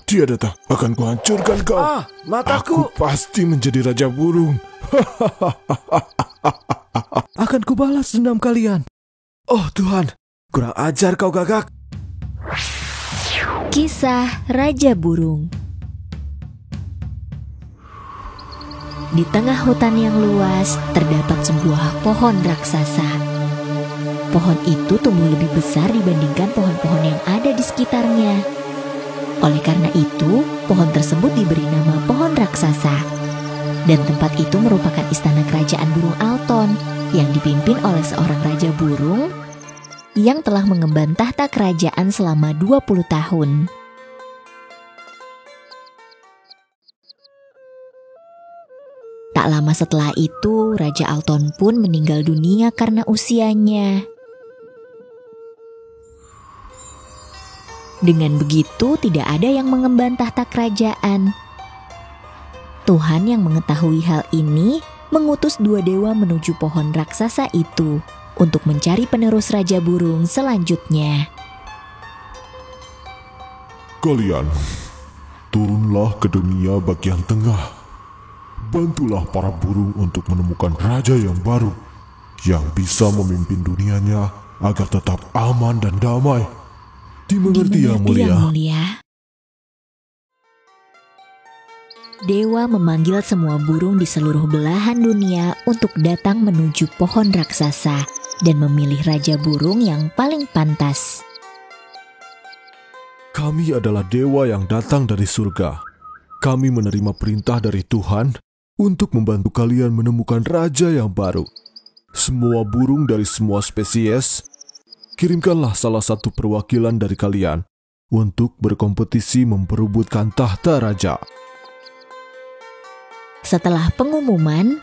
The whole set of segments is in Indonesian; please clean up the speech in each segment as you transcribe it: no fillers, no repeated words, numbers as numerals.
Dia datang. Akan kuhancurkan kau. Mataku! Aku pasti menjadi raja burung. Akan kubalas dendam kalian. Oh Tuhan, kurang ajar kau Gagak. Kisah Raja Burung. Di tengah hutan yang luas terdapat sebuah pohon raksasa. Pohon itu tumbuh lebih besar dibandingkan pohon-pohon yang ada di sekitarnya. Oleh karena itu, pohon tersebut diberi nama pohon raksasa. Dan tempat itu merupakan istana kerajaan burung Alton yang dipimpin oleh seorang raja burung yang telah mengemban tahta kerajaan selama 20 tahun. Tak lama setelah itu, Raja Alton pun meninggal dunia karena usianya. Dengan begitu, tidak ada yang mengemban tahta kerajaan. Tuhan yang mengetahui hal ini mengutus 2 dewa menuju pohon raksasa itu untuk mencari penerus Raja Burung selanjutnya. Kalian, turunlah ke dunia bagian tengah. Bantulah para burung untuk menemukan raja yang baru, yang bisa memimpin dunianya agar tetap aman dan damai. Dimengerti, Yang Mulia. Dewa memanggil semua burung di seluruh belahan dunia untuk datang menuju pohon raksasa dan memilih raja burung yang paling pantas. Kami adalah dewa yang datang dari surga. Kami menerima perintah dari Tuhan untuk membantu kalian menemukan raja yang baru. Semua burung dari semua spesies, kirimkanlah salah satu perwakilan dari kalian untuk berkompetisi memperebutkan tahta raja. Setelah pengumuman,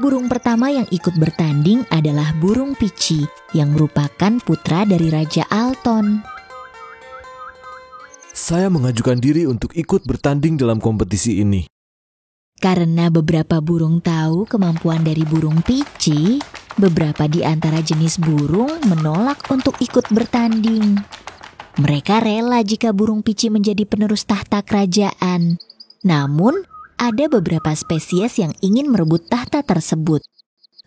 burung pertama yang ikut bertanding adalah burung Pici yang merupakan putra dari Raja Alton. Saya mengajukan diri untuk ikut bertanding dalam kompetisi ini. Karena beberapa burung tahu kemampuan dari burung Pici, beberapa di antara jenis burung menolak untuk ikut bertanding. Mereka rela jika burung Pici menjadi penerus tahta kerajaan. Namun, ada beberapa spesies yang ingin merebut tahta tersebut.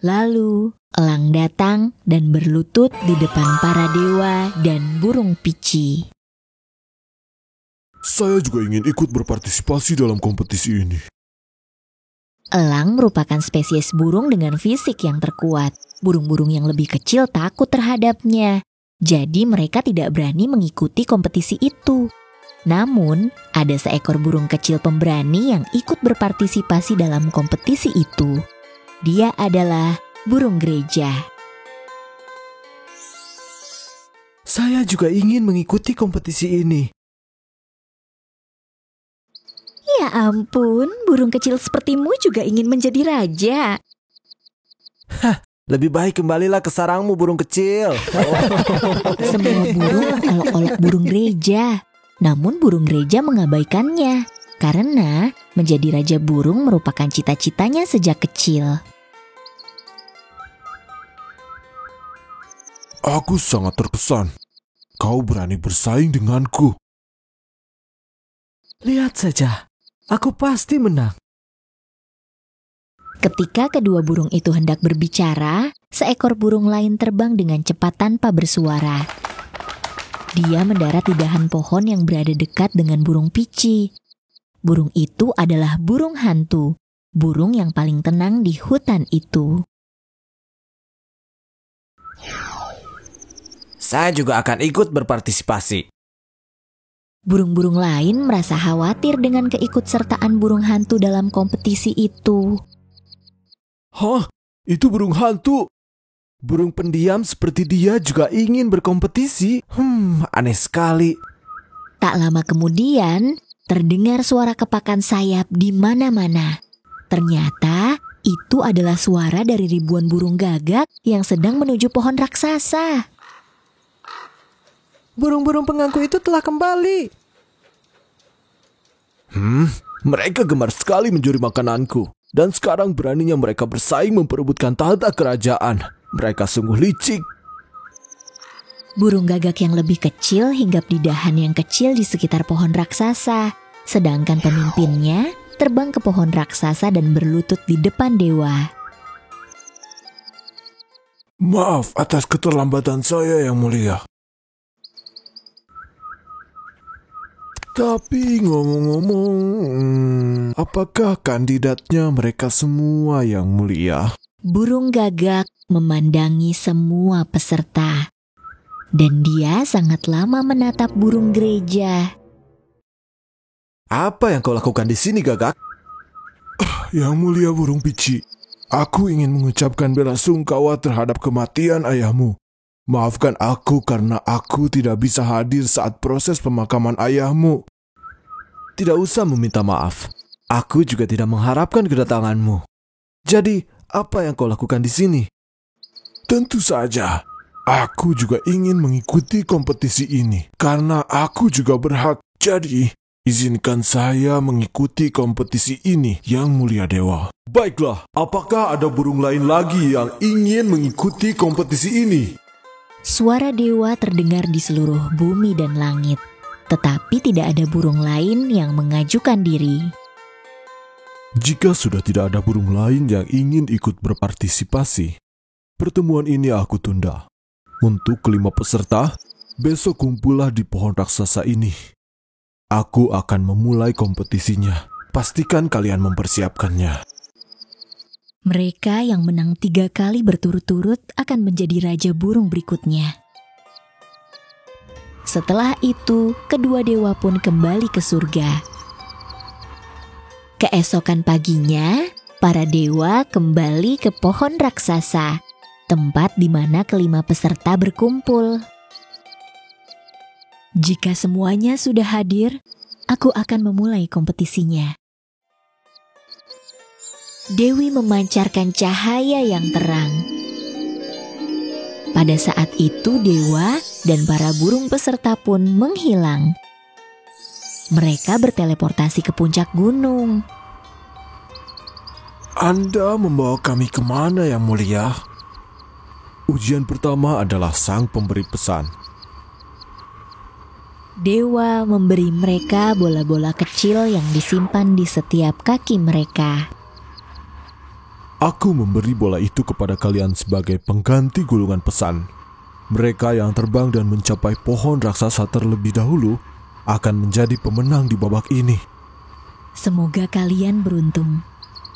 Lalu, elang datang dan berlutut di depan para dewa dan burung Pici. Saya juga ingin ikut berpartisipasi dalam kompetisi ini. Elang merupakan spesies burung dengan fisik yang terkuat. Burung-burung yang lebih kecil takut terhadapnya. Jadi mereka tidak berani mengikuti kompetisi itu. Namun, ada seekor burung kecil pemberani yang ikut berpartisipasi dalam kompetisi itu. Dia adalah burung gereja. Saya juga ingin mengikuti kompetisi ini. Ya ampun, burung kecil sepertimu juga ingin menjadi raja. Lebih baik kembalilah ke sarangmu burung kecil. Semua burung olok-olok burung gereja. Namun burung gereja mengabaikannya karena menjadi raja burung merupakan cita-citanya sejak kecil. Aku sangat terkesan. Kau berani bersaing denganku. Lihat saja, aku pasti menang. Ketika kedua burung itu hendak berbicara, seekor burung lain terbang dengan cepat tanpa bersuara. Dia mendarat di dahan pohon yang berada dekat dengan burung Pici. Burung itu adalah burung hantu, burung yang paling tenang di hutan itu. Saya juga akan ikut berpartisipasi. Burung-burung lain merasa khawatir dengan keikutsertaan burung hantu dalam kompetisi itu. Hah? Itu burung hantu? Burung pendiam seperti dia juga ingin berkompetisi? Aneh sekali. Tak lama kemudian, terdengar suara kepakan sayap di mana-mana. Ternyata itu adalah suara dari ribuan burung gagak yang sedang menuju pohon raksasa. Burung-burung pengangku itu telah kembali. Mereka gemar sekali mencuri makananku. Dan sekarang beraninya mereka bersaing memperebutkan tahta kerajaan. Mereka sungguh licik. Burung gagak yang lebih kecil hinggap di dahan yang kecil di sekitar pohon raksasa, sedangkan pemimpinnya terbang ke pohon raksasa dan berlutut di depan dewa. Maaf atas keterlambatan saya, Yang Mulia. Tapi ngomong-ngomong, apakah kandidatnya mereka semua, Yang Mulia? Burung gagak memandangi semua peserta, dan dia sangat lama menatap burung gereja. Apa yang kau lakukan di sini, Gagak? Yang Mulia Burung Pici, aku ingin mengucapkan bela sungkawa terhadap kematian ayahmu. Maafkan aku karena aku tidak bisa hadir saat proses pemakaman ayahmu. Tidak usah meminta maaf. Aku juga tidak mengharapkan kedatanganmu. Jadi, apa yang kau lakukan di sini? Tentu saja, aku juga ingin mengikuti kompetisi ini karena aku juga berhak. Jadi, izinkan saya mengikuti kompetisi ini, Yang Mulia Dewa. Baiklah, apakah ada burung lain lagi yang ingin mengikuti kompetisi ini? Suara dewa terdengar di seluruh bumi dan langit, tetapi tidak ada burung lain yang mengajukan diri. Jika sudah tidak ada burung lain yang ingin ikut berpartisipasi, pertemuan ini aku tunda. Untuk 5 peserta, besok kumpullah di pohon raksasa ini. Aku akan memulai kompetisinya. Pastikan kalian mempersiapkannya. Mereka yang menang 3 kali berturut-turut akan menjadi raja burung berikutnya. Setelah itu, kedua dewa pun kembali ke surga. Keesokan paginya, para dewa kembali ke pohon raksasa, tempat di mana kelima peserta berkumpul. Jika semuanya sudah hadir, aku akan memulai kompetisinya. Dewi memancarkan cahaya yang terang. Pada saat itu dewa dan para burung peserta pun menghilang. Mereka berteleportasi ke puncak gunung. Anda membawa kami kemana, Yang Mulia? Ujian pertama adalah sang pemberi pesan. Dewa memberi mereka bola-bola kecil yang disimpan di setiap kaki mereka. Aku memberi bola itu kepada kalian sebagai pengganti gulungan pesan. Mereka yang terbang dan mencapai pohon raksasa terlebih dahulu akan menjadi pemenang di babak ini. Semoga kalian beruntung.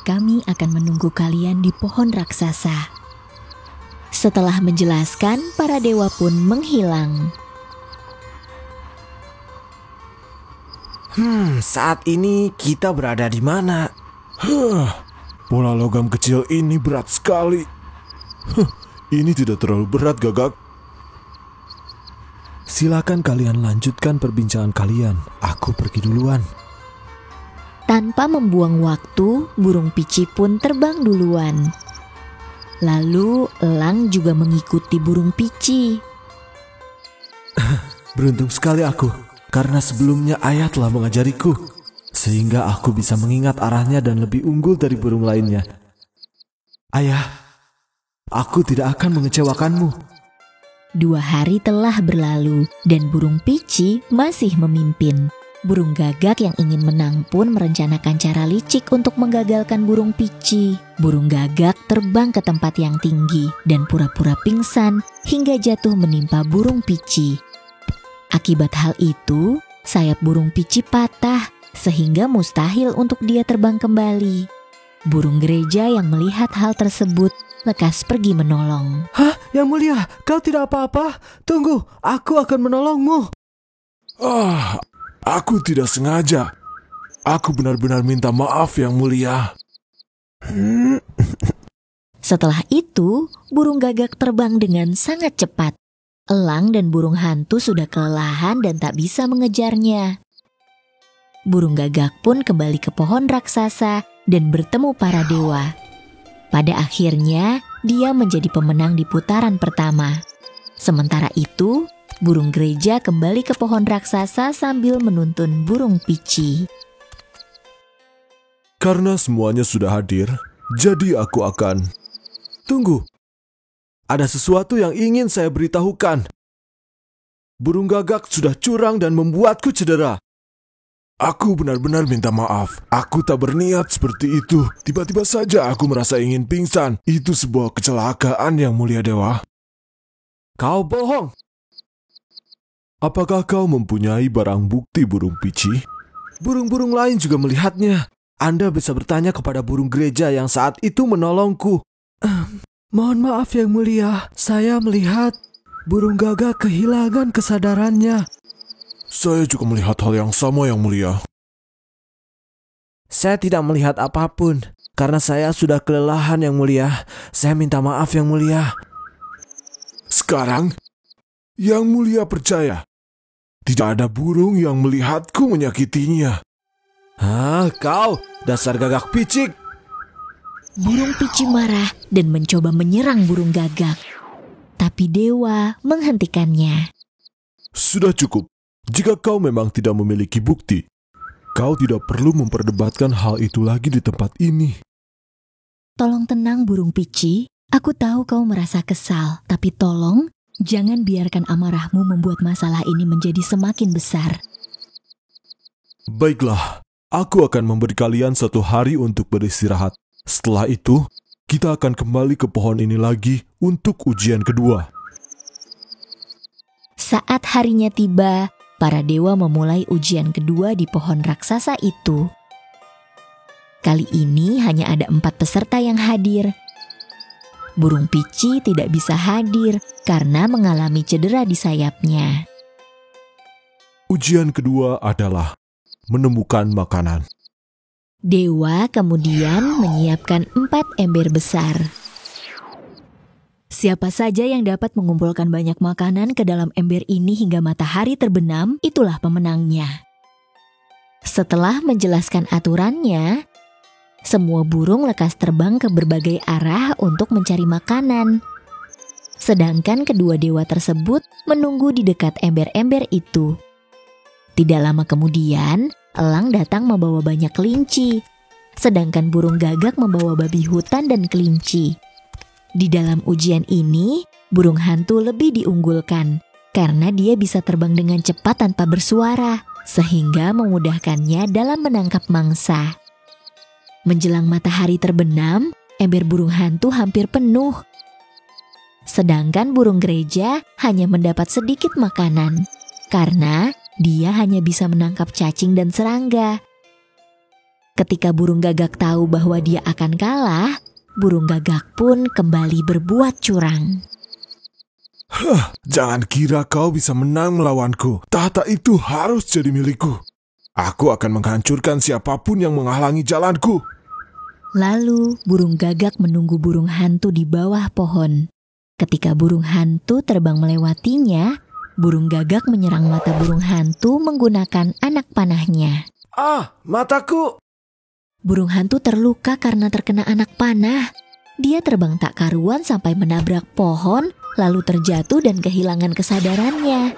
Kami akan menunggu kalian di pohon raksasa. Setelah menjelaskan, para dewa pun menghilang. Saat ini kita berada di mana? Bola logam kecil ini berat sekali. Ini tidak terlalu berat, Gagak. Silakan kalian lanjutkan perbincangan kalian. Aku pergi duluan. Tanpa membuang waktu, burung pici pun terbang duluan. Lalu elang juga mengikuti burung pici. Beruntung sekali aku, karena sebelumnya ayah telah mengajariku, sehingga aku bisa mengingat arahnya dan lebih unggul dari burung lainnya. Ayah, aku tidak akan mengecewakanmu. 2 hari telah berlalu dan burung pici masih memimpin. Burung gagak yang ingin menang pun merencanakan cara licik untuk menggagalkan burung pici. Burung gagak terbang ke tempat yang tinggi dan pura-pura pingsan hingga jatuh menimpa burung pici. Akibat hal itu, sayap burung pici patah sehingga mustahil untuk dia terbang kembali. Burung gereja yang melihat hal tersebut lekas pergi menolong. Hah, Yang Mulia, kau tidak apa-apa? Tunggu, aku akan menolongmu. Aku tidak sengaja. Aku benar-benar minta maaf, Yang Mulia. Setelah itu, burung gagak terbang dengan sangat cepat. Elang dan burung hantu sudah kelelahan dan tak bisa mengejarnya. Burung gagak pun kembali ke pohon raksasa dan bertemu para dewa. Pada akhirnya, dia menjadi pemenang di putaran pertama. Sementara itu, burung gereja kembali ke pohon raksasa sambil menuntun burung pici. Karena semuanya sudah hadir, jadi aku akan... Tunggu, ada sesuatu yang ingin saya beritahukan. Burung gagak sudah curang dan membuatku cedera. Aku benar-benar minta maaf. Aku tak berniat seperti itu. Tiba-tiba saja aku merasa ingin pingsan. Itu sebuah kecelakaan, Yang Mulia Dewa. Kau bohong. Apakah kau mempunyai barang bukti, Burung Pici? Burung-burung lain juga melihatnya. Anda bisa bertanya kepada burung gereja yang saat itu menolongku. Mohon maaf Yang Mulia, saya melihat burung gagak kehilangan kesadarannya. Saya juga melihat hal yang sama, Yang Mulia. Saya tidak melihat apapun, karena saya sudah kelelahan Yang Mulia. Saya minta maaf Yang Mulia. Sekarang, Yang Mulia percaya, tidak ada burung yang melihatku menyakitinya. Hah, kau dasar gagak picik. Burung Pici marah dan mencoba menyerang burung gagak. Tapi dewa menghentikannya. Sudah cukup. Jika kau memang tidak memiliki bukti, kau tidak perlu memperdebatkan hal itu lagi di tempat ini. Tolong tenang burung Pici, aku tahu kau merasa kesal, tapi tolong jangan biarkan amarahmu membuat masalah ini menjadi semakin besar. Baiklah, aku akan memberi kalian 1 hari untuk beristirahat. Setelah itu, kita akan kembali ke pohon ini lagi untuk ujian kedua. Saat harinya tiba, para dewa memulai ujian kedua di pohon raksasa itu. Kali ini hanya ada 4 peserta yang hadir. Burung Pici tidak bisa hadir karena mengalami cedera di sayapnya. Ujian kedua adalah menemukan makanan. Dewa kemudian menyiapkan 4 ember besar. Siapa saja yang dapat mengumpulkan banyak makanan ke dalam ember ini hingga matahari terbenam, itulah pemenangnya. Setelah menjelaskan aturannya, semua burung lekas terbang ke berbagai arah untuk mencari makanan. Sedangkan kedua dewa tersebut menunggu di dekat ember-ember itu. Tidak lama kemudian, elang datang membawa banyak kelinci, sedangkan burung gagak membawa babi hutan dan kelinci. Di dalam ujian ini, burung hantu lebih diunggulkan karena dia bisa terbang dengan cepat tanpa bersuara, sehingga memudahkannya dalam menangkap mangsa. Menjelang matahari terbenam, ember burung hantu hampir penuh. Sedangkan burung gereja hanya mendapat sedikit makanan, karena dia hanya bisa menangkap cacing dan serangga. Ketika burung gagak tahu bahwa dia akan kalah, burung gagak pun kembali berbuat curang. Jangan kira kau bisa menang melawanku. Tahta itu harus jadi milikku. Aku akan menghancurkan siapapun yang menghalangi jalanku. Lalu burung gagak menunggu burung hantu di bawah pohon. Ketika burung hantu terbang melewatinya, burung gagak menyerang mata burung hantu menggunakan anak panahnya. Ah, mataku! Burung hantu terluka karena terkena anak panah. Dia terbang tak karuan sampai menabrak pohon, lalu terjatuh dan kehilangan kesadarannya.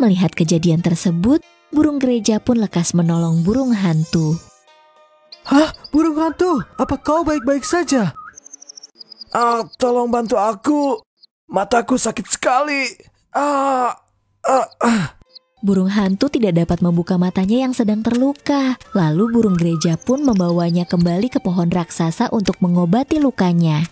Melihat kejadian tersebut, burung gereja pun lekas menolong burung hantu. Hah, burung hantu, apa kau baik-baik saja? Tolong bantu aku. Mataku sakit sekali. Burung hantu tidak dapat membuka matanya yang sedang terluka. Lalu burung gereja pun membawanya kembali ke pohon raksasa untuk mengobati lukanya.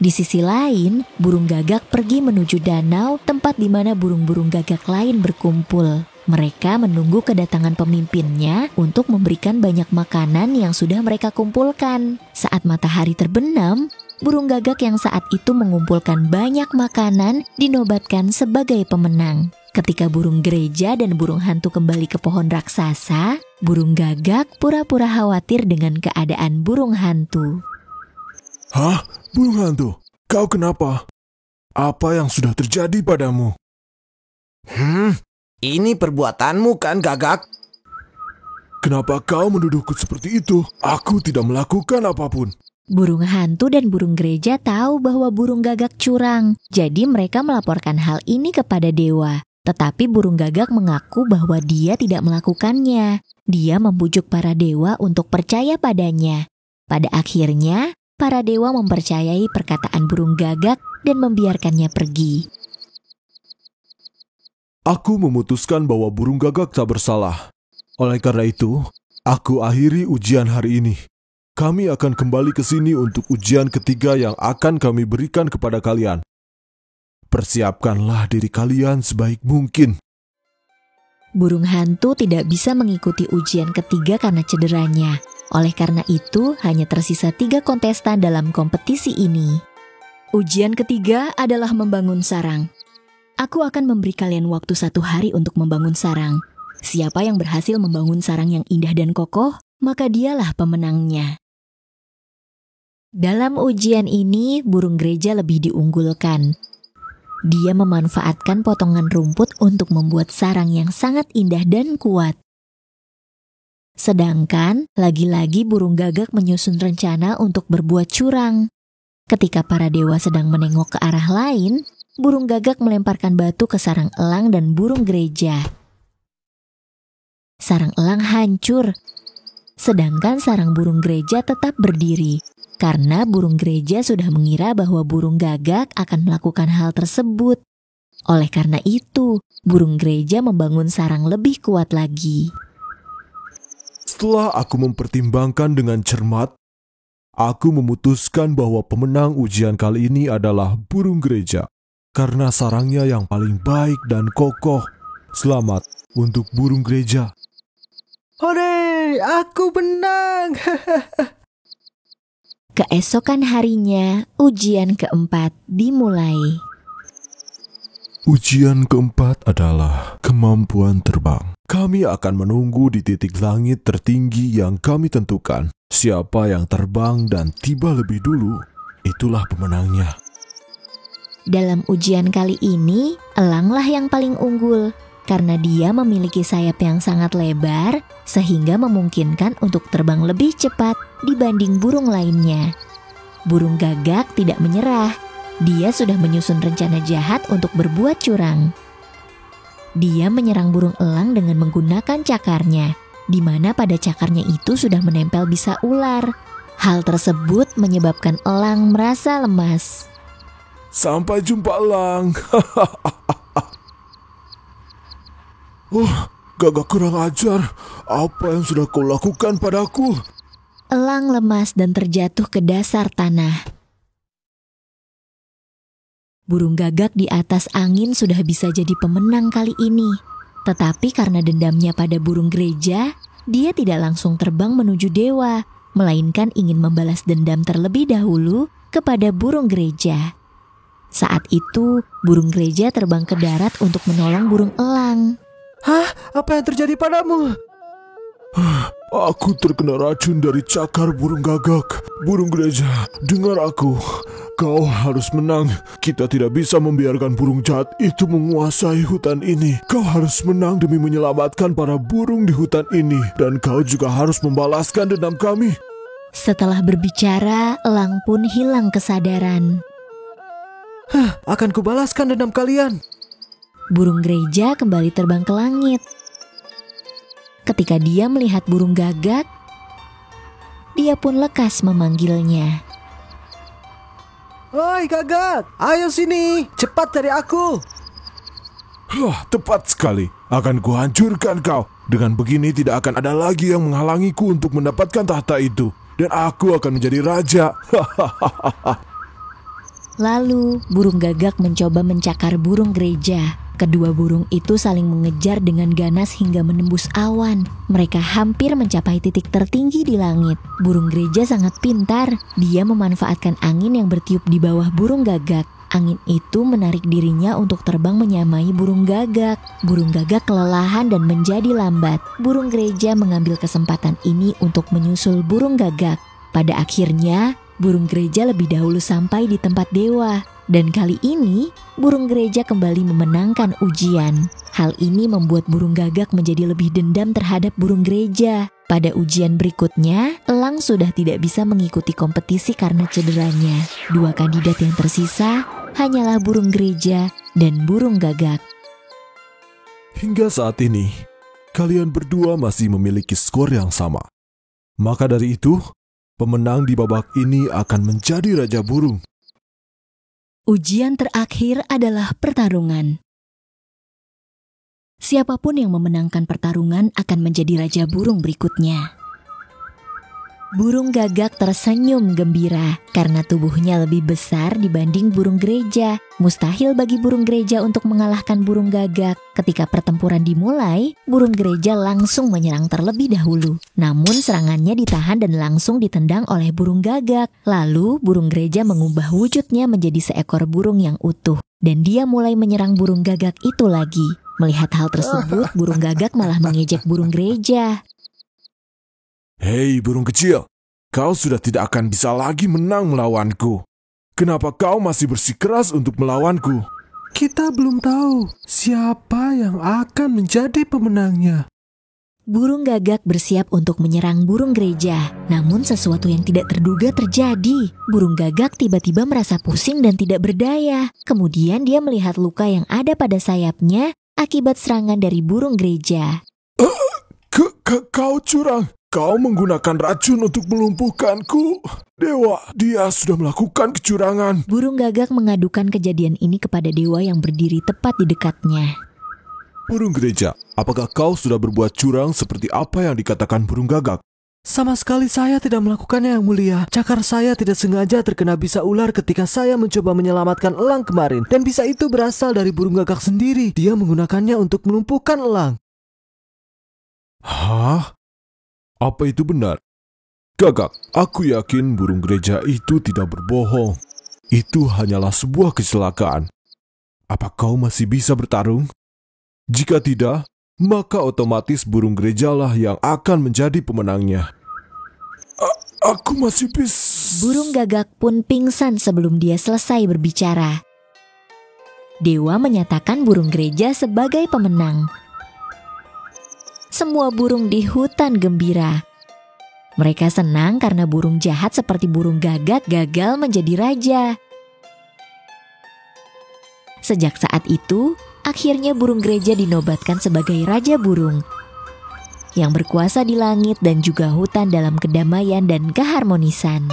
Di sisi lain, burung gagak pergi menuju danau, tempat di mana burung-burung gagak lain berkumpul. Mereka menunggu kedatangan pemimpinnya untuk memberikan banyak makanan yang sudah mereka kumpulkan. Saat matahari terbenam, burung gagak yang saat itu mengumpulkan banyak makanan dinobatkan sebagai pemenang. Ketika burung gereja dan burung hantu kembali ke pohon raksasa, burung gagak pura-pura khawatir dengan keadaan burung hantu. Hah? Burung hantu, kau kenapa? Apa yang sudah terjadi padamu? Ini perbuatanmu kan, gagak? Kenapa kau menuduhku seperti itu? Aku tidak melakukan apapun. Burung hantu dan burung gereja tahu bahwa burung gagak curang, jadi mereka melaporkan hal ini kepada dewa. Tetapi burung gagak mengaku bahwa dia tidak melakukannya. Dia membujuk para dewa untuk percaya padanya. Pada akhirnya, para dewa mempercayai perkataan burung gagak dan membiarkannya pergi. Aku memutuskan bahwa burung gagak tak bersalah. Oleh karena itu, aku akhiri ujian hari ini. Kami akan kembali ke sini untuk ujian ketiga yang akan kami berikan kepada kalian. Persiapkanlah diri kalian sebaik mungkin. Burung hantu tidak bisa mengikuti ujian ketiga karena cederanya. Oleh karena itu, hanya tersisa 3 kontestan dalam kompetisi ini. Ujian ketiga adalah membangun sarang. Aku akan memberi kalian waktu 1 hari untuk membangun sarang. Siapa yang berhasil membangun sarang yang indah dan kokoh, maka dialah pemenangnya. Dalam ujian ini, burung gereja lebih diunggulkan. Dia memanfaatkan potongan rumput untuk membuat sarang yang sangat indah dan kuat. Sedangkan, lagi-lagi burung gagak menyusun rencana untuk berbuat curang. Ketika para dewa sedang menengok ke arah lain, burung gagak melemparkan batu ke sarang elang dan burung gereja. Sarang elang hancur, sedangkan sarang burung gereja tetap berdiri. Karena burung gereja sudah mengira bahwa burung gagak akan melakukan hal tersebut. Oleh karena itu, burung gereja membangun sarang lebih kuat lagi. Setelah aku mempertimbangkan dengan cermat, aku memutuskan bahwa pemenang ujian kali ini adalah burung gereja. Karena sarangnya yang paling baik dan kokoh. Selamat untuk burung gereja. Hore, aku menang. Keesokan harinya, ujian keempat dimulai. Ujian keempat adalah kemampuan terbang. Kami akan menunggu di titik langit tertinggi yang kami tentukan. Siapa yang terbang dan tiba lebih dulu, itulah pemenangnya. Dalam ujian kali ini, elanglah yang paling unggul. Karena dia memiliki sayap yang sangat lebar, sehingga memungkinkan untuk terbang lebih cepat dibanding burung lainnya. Burung gagak tidak menyerah. Dia sudah menyusun rencana jahat untuk berbuat curang. Dia menyerang burung elang dengan menggunakan cakarnya, di mana pada cakarnya itu sudah menempel bisa ular. Hal tersebut menyebabkan elang merasa lemas. Sampai jumpa, elang. Gagak kurang ajar. Apa yang sudah kau lakukan padaku? Elang lemas dan terjatuh ke dasar tanah. Burung gagak di atas angin sudah bisa jadi pemenang kali ini. Tetapi karena dendamnya pada burung gereja, dia tidak langsung terbang menuju dewa, melainkan ingin membalas dendam terlebih dahulu kepada burung gereja. Saat itu, burung gereja terbang ke darat untuk menolong burung elang. Hah? Apa yang terjadi padamu? Aku terkena racun dari cakar burung gagak. Burung gereja, dengar aku. Kau harus menang. Kita tidak bisa membiarkan burung jahat itu menguasai hutan ini. Kau harus menang demi menyelamatkan para burung di hutan ini. Dan kau juga harus membalaskan dendam kami. Setelah berbicara, elang pun hilang kesadaran. Akan kubalaskan dendam kalian. Burung gereja kembali terbang ke langit. Ketika dia melihat burung gagak, dia pun lekas memanggilnya. Hoi gagak, ayo sini, cepat cari aku. Tepat sekali. Akan kuhancurkan kau. Dengan begini tidak akan ada lagi yang menghalangiku untuk mendapatkan tahta itu. Dan aku akan menjadi raja. Lalu, burung gagak mencoba mencakar burung gereja. Kedua burung itu saling mengejar dengan ganas hingga menembus awan. Mereka hampir mencapai titik tertinggi di langit. Burung gereja sangat pintar. Dia memanfaatkan angin yang bertiup di bawah burung gagak. Angin itu menarik dirinya untuk terbang menyamai burung gagak. Burung gagak kelelahan dan menjadi lambat. Burung gereja mengambil kesempatan ini untuk menyusul burung gagak. Pada akhirnya, burung gereja lebih dahulu sampai di tempat dewa. Dan kali ini, burung gereja kembali memenangkan ujian. Hal ini membuat burung gagak menjadi lebih dendam terhadap burung gereja. Pada ujian berikutnya, elang sudah tidak bisa mengikuti kompetisi karena cederanya. 2 kandidat yang tersisa hanyalah burung gereja dan burung gagak. Hingga saat ini, kalian berdua masih memiliki skor yang sama. Maka dari itu, pemenang di babak ini akan menjadi raja burung. Ujian terakhir adalah pertarungan. Siapapun yang memenangkan pertarungan akan menjadi raja burung berikutnya. Burung gagak tersenyum gembira karena tubuhnya lebih besar dibanding burung gereja. Mustahil bagi burung gereja untuk mengalahkan burung gagak. Ketika pertempuran dimulai, burung gereja langsung menyerang terlebih dahulu. Namun serangannya ditahan dan langsung ditendang oleh burung gagak. Lalu burung gereja mengubah wujudnya menjadi seekor burung yang utuh. Dan dia mulai menyerang burung gagak itu lagi. Melihat hal tersebut, burung gagak malah mengejek burung gereja. Hei burung kecil, kau sudah tidak akan bisa lagi menang melawanku. Kenapa kau masih bersikeras untuk melawanku? Kita belum tahu siapa yang akan menjadi pemenangnya. Burung gagak bersiap untuk menyerang burung gereja. Namun sesuatu yang tidak terduga terjadi. Burung gagak tiba-tiba merasa pusing dan tidak berdaya. Kemudian dia melihat luka yang ada pada sayapnya akibat serangan dari burung gereja. Kau curang. Kau menggunakan racun untuk melumpuhkanku. Dewa, dia sudah melakukan kecurangan. Burung gagak mengadukan kejadian ini kepada dewa yang berdiri tepat di dekatnya. Burung gereja, apakah kau sudah berbuat curang seperti apa yang dikatakan burung gagak? Sama sekali saya tidak melakukannya, Yang Mulia. Cakar saya tidak sengaja terkena bisa ular ketika saya mencoba menyelamatkan elang kemarin. Dan bisa itu berasal dari burung gagak sendiri. Dia menggunakannya untuk melumpuhkan elang. Hah? Apa itu benar? Gagak, aku yakin burung gereja itu tidak berbohong. Itu hanyalah sebuah kecelakaan. Apa kau masih bisa bertarung? Jika tidak, maka otomatis burung gerejalah yang akan menjadi pemenangnya. Aku masih bisa. Burung gagak pun pingsan sebelum dia selesai berbicara. Dewa menyatakan burung gereja sebagai pemenang. Semua burung di hutan gembira. Mereka senang karena burung jahat seperti burung gagak gagal menjadi raja. Sejak saat itu, akhirnya burung gereja dinobatkan sebagai raja burung yang berkuasa di langit dan juga hutan dalam kedamaian dan keharmonisan.